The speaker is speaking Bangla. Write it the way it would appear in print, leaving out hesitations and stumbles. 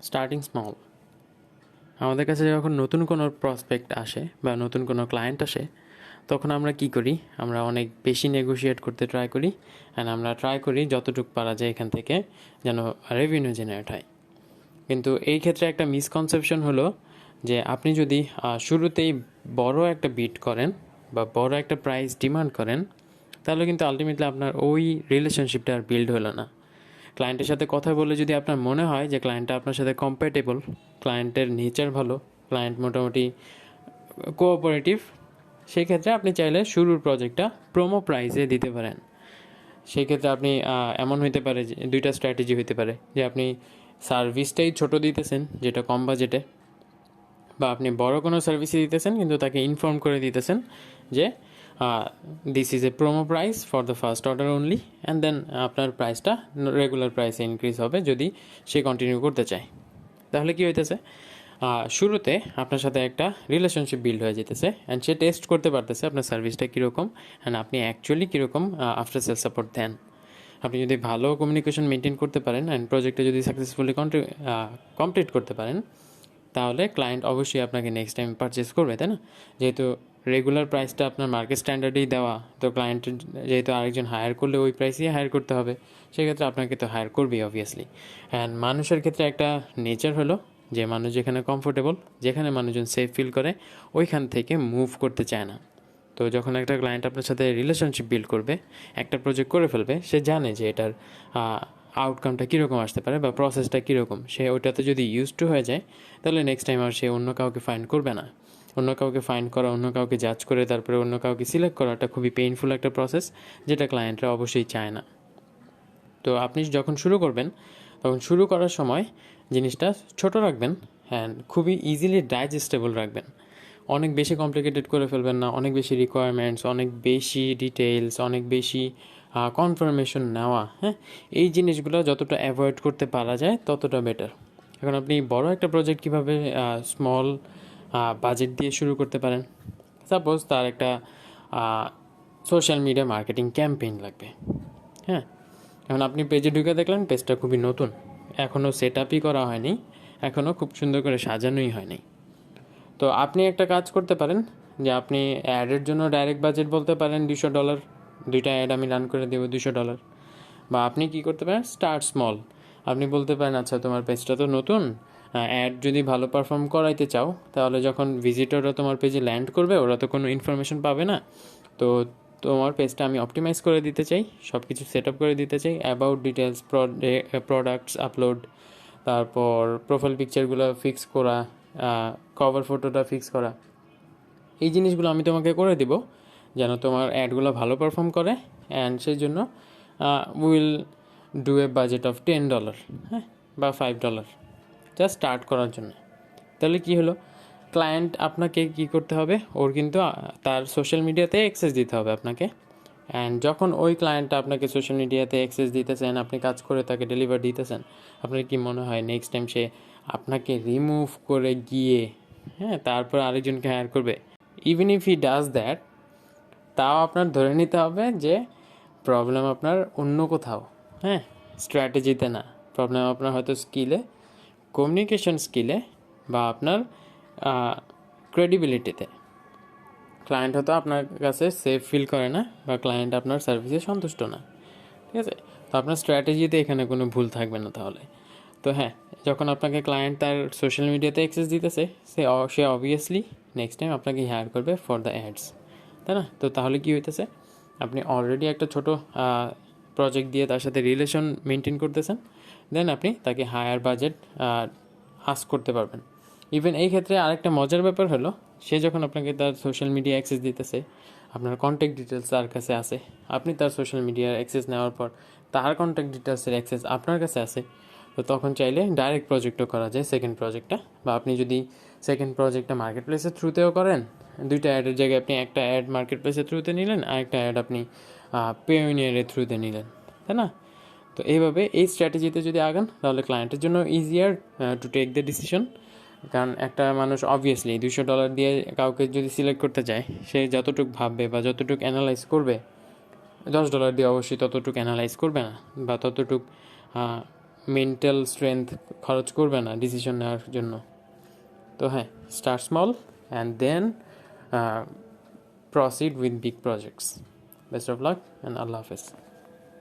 Starting small. আমাদের কাছে যখন নতুন কোনো প্রসপেক্ট আসে বা নতুন কোনো ক্লায়েন্ট আসে, তখন আমরা কি করি, আমরা অনেক বেশি নেগোশিয়েট করতে ট্রাই করি অ্যান্ড আমরা ট্রাই করি যতটুকু পারা যায় এখান থেকে যেন রেভিনিউ জেনারেট হয়। কিন্তু এই ক্ষেত্রে একটা মিসকনসেপশন হলো যে আপনি যদি শুরুতেই বড় একটা বিট করেন বা বড় একটা প্রাইস ডিমান্ড করেন, তাহলে কিন্তু আলটিমেটলি আপনার ওই রিলেশনশিপটা আর বিল্ড হলো না। ক্লায়েন্টের সাথে কথা বলে যদি আপনার মনে হয় যে ক্লায়েন্টটা আপনার সাথে কম্প্যাটেবল, ক্লায়েন্টের নেচার ভালো, ক্লায়েন্ট মোটামুটি কোঅপারেটিভ, সেই ক্ষেত্রে আপনি চাইলে শুরুর প্রজেক্টটা প্রোমো প্রাইসে দিতে পারেন। সেই ক্ষেত্রে আপনি এমন হইতে পারে যে দুইটা স্ট্র্যাটেজি হইতে পারে, যে আপনি সার্ভিসটাই ছোট দিতেছেন যেটা কম বাজেটে, বা আপনি বড় কোনো সার্ভিসই দিতেছেন কিন্তু তাকে ইনফর্ম করে দিতেছেন যে this is a promo price for the first order only, and then আপনার প্রাইসটা রেগুলার প্রাইসে ইনক্রিজ হবে যদি সে কন্টিনিউ করতে চায়। তাহলে কি হইতেছে, শুরুতে আপনার সাথে একটা রিলেশনশিপ বিল্ড হয়ে যেতেছে অ্যান্ড সে টেস্ট করতে পারতেছে আপনার সার্ভিসটা কীরকম অ্যান্ড আপনি অ্যাকচুয়ালি কীরকম আফটার সেল সাপোর্ট দেন। আপনি যদি ভালো কমিউনিকেশন মেনটেন করতে পারেন অ্যান্ড প্রজেক্টটা যদি সাকসেসফুলি কমপ্লিট করতে পারেন, তাহলে ক্লায়েন্ট অবশ্যই আপনাকে নেক্সট টাইম পারচেস করবে, তাই না? যেহেতু রেগুলার প্রাইসটা আপনার মার্কেট স্ট্যান্ডার্ডেই দেওয়া, তো ক্লায়েন্ট যেহেতু আরেকজন হায়ার করলে ওই প্রাইসেই হায়ার করতে হবে, সেক্ষেত্রে আপনাকে তো হায়ার করবেই অবভিয়াসলি। অ্যান্ড মানুষের ক্ষেত্রে একটা নেচার হলো যে মানুষ যেখানে কমফোর্টেবল, যেখানে মানুষজন সেফ ফিল করে, ওইখান থেকে মুভ করতে চায় না। তো যখন একটা ক্লায়েন্ট আপনার সাথে রিলেশনশিপ বিল্ড করবে, একটা প্রজেক্ট করে ফেলবে, সে জানে যে এটার আউটকামটা কীরকম আসতে পারে বা প্রসেসটা কীরকম, সে ওইটাতে যদি ইউজ টু হয়ে যায়, তাহলে নেক্সট টাইম আর সে অন্য কাউকে ফাইন্ড করবে না। অন্য কাউকে ফাইন্ড করা, অন্য কাউকে জাজ করে তারপরে অন্য কাউকে সিলেক্ট করাটা খুবই পেইনফুল একটা প্রসেস, যেটা ক্লায়েন্টরা অবশ্যই চায় না। তো আপনি যখন শুরু করবেন, তখন শুরু করার সময় জিনিসটা ছোট রাখবেন অ্যান্ড খুবই ইজিলি ডাইজেস্টেবল রাখবেন। অনেক বেশি কমপ্লিকেটেড করে ফেলবেন না, অনেক বেশি রিকোয়ারমেন্টস, অনেক বেশি ডিটেলস, অনেক বেশি কনফার্মেশন নেওয়া, হ্যাঁ, এই জিনিসগুলো যতটা অ্যাভয়েড করতে পারা যায় ততটা বেটার। এখন আপনি বড় একটা প্রজেক্ট কীভাবে স্মল বাজেট দিয়ে শুরু করতে পারেন। সাপোজ তার একটা সোশ্যাল মিডিয়া মার্কেটিং ক্যাম্পেইন লাগবে, হ্যাঁ। এখন আপনি পেজে ঢুকে দেখলেন পেজটা খুবই নতুন, এখনও সেট আপই করা হয়নি, এখনও খুব সুন্দর করে সাজানোই হয়নি। তো আপনি একটা কাজ করতে পারেন যে আপনি অ্যাডের জন্য ডাইরেক্ট বাজেট বলতে পারেন $200, দুইটা অ্যাড আমি রান করে দেবো $200। বা আপনি কি করতে পারেন, স্টার্ট স্মল। আপনি বলতে পারেন আচ্ছা তোমার পেজটা তো নতুন, অ্যাড যদি ভালো পারফর্ম করাইতে চাও, তাহলে যখন ভিজিটররা তোমার পেজে ল্যান্ড করবে ওরা তো কোনো ইনফরমেশন পাবে না, তো তোমার পেজটা আমি অপটিমাইজ করে দিতে চাই, সব কিছু সেট আপ করে দিতে চাই, অ্যাবাউট ডিটেলস, প্রোডাক্টস আপলোড, তারপর প্রোফাইল পিকচারগুলো ফিক্স করা, কভার ফটোটা ফিক্স করা, এই জিনিসগুলো আমি তোমাকে করে দিব যেন তোমার অ্যাডগুলো ভালো পারফর্ম করে। অ্যান্ড সেই জন্য will do a budget of $10, হ্যাঁ, বা $5 জাস্ট স্টার্ট করার জন্য। তাহলে কি হলো, ক্লায়েন্ট আপনাকে কি করতে হবে, ওর কিন্তু তার সোশ্যাল মিডিয়াতে অ্যাক্সেস দিতে হবে আপনাকে। অ্যান্ড যখন ওই ক্লায়েন্টটা আপনাকে সোশ্যাল মিডিয়াতে অ্যাক্সেস দিতেছেন, আপনি কাজ করে তাকে ডেলিভার দিতেছেন, আপনার কি মনে হয় নেক্সট টাইম সে আপনাকে রিমুভ করে গিয়ে, হ্যাঁ, তারপর আরেকজনকে হায়ার করবে? Even if he does that, তাও আপনার ধরে নিতে হবে যে প্রবলেম আপনার অন্য কোথাও, হ্যাঁ, স্ট্র্যাটেজিতে না। প্রবলেম আপনার হয়তো স্কিলে, কমিউনিকেশন স্কিলে, বা আপনার ক্রেডিবিলিটিতে। ক্লায়েন্ট হয়তো আপনার কাছে সেফ ফিল করে না বা ক্লায়েন্ট আপনার সার্ভিসে সন্তুষ্ট না, ঠিক আছে? তো আপনার স্ট্র্যাটেজিতে এখানে কোনো ভুল থাকবে না তাহলে। তো হ্যাঁ, যখন আপনাকে ক্লায়েন্ট তার সোশ্যাল মিডিয়াতে অ্যাক্সেস দিতেছে, সে অবভিয়াসলি নেক্সট টাইম আপনাকে হায়ার করবে ফর দ্য অ্যাডস, তাই না? তো তাহলে কি হইতেছে, আপনি অলরেডি একটা ছোট প্রজেক্ট দিয়ে তার সাথে রিলেশন মেনটেন করতেছেন, দেন আপনি তাকে হায়ার বাজেট আস্ক করতে পারবেন। ইভেন এই ক্ষেত্রে আরেকটা মজার ব্যাপার হলো, সে যখন আপনাকে তার সোশ্যাল মিডিয়া অ্যাক্সেস দিতেছে, আপনার কন্ট্যাক্ট ডিটেলস তার কাছে আছে, আপনি তার সোশ্যাল মিডিয়ার অ্যাক্সেস নেওয়ার পর তার কন্ট্যাক্ট ডিটেলসের অ্যাক্সেস আপনার কাছে আছে, তো তখন চাইলে ডাইরেক্ট প্রজেক্টও করা যায় সেকেন্ড প্রজেক্টটা। বা আপনি যদি সেকেন্ড প্রজেক্টটা মার্কেট প্লেসের থ্রুতেও করেন, দুইটা অ্যাডের জায়গায় আপনি একটা অ্যাড মার্কেট প্লেসের থ্রুতে নিলেন আর একটা অ্যাড আপনি পেওনিয়ারের থ্রুতে নিলেন, তাই না? তো এইভাবে এই স্ট্র্যাটেজিতে যদি আগান, তাহলে ক্লায়েন্টের জন্য easier to take the decision. কারণ একটা মানুষ অবভিয়াসলি $200 দিয়ে কাউকে যদি সিলেক্ট করতে চায়, সে যতটুকু ভাববে বা যতটুকু অ্যানালাইজ করবে, $10 দিয়ে অবশ্যই ততটুকু অ্যানালাইজ করবে না বা ততটুকু মেন্টাল স্ট্রেংথ খরচ করবে না ডিসিশন নেওয়ার জন্য। তো হ্যাঁ, start small and then proceed with big projects. Best of luck and Allah Hafiz.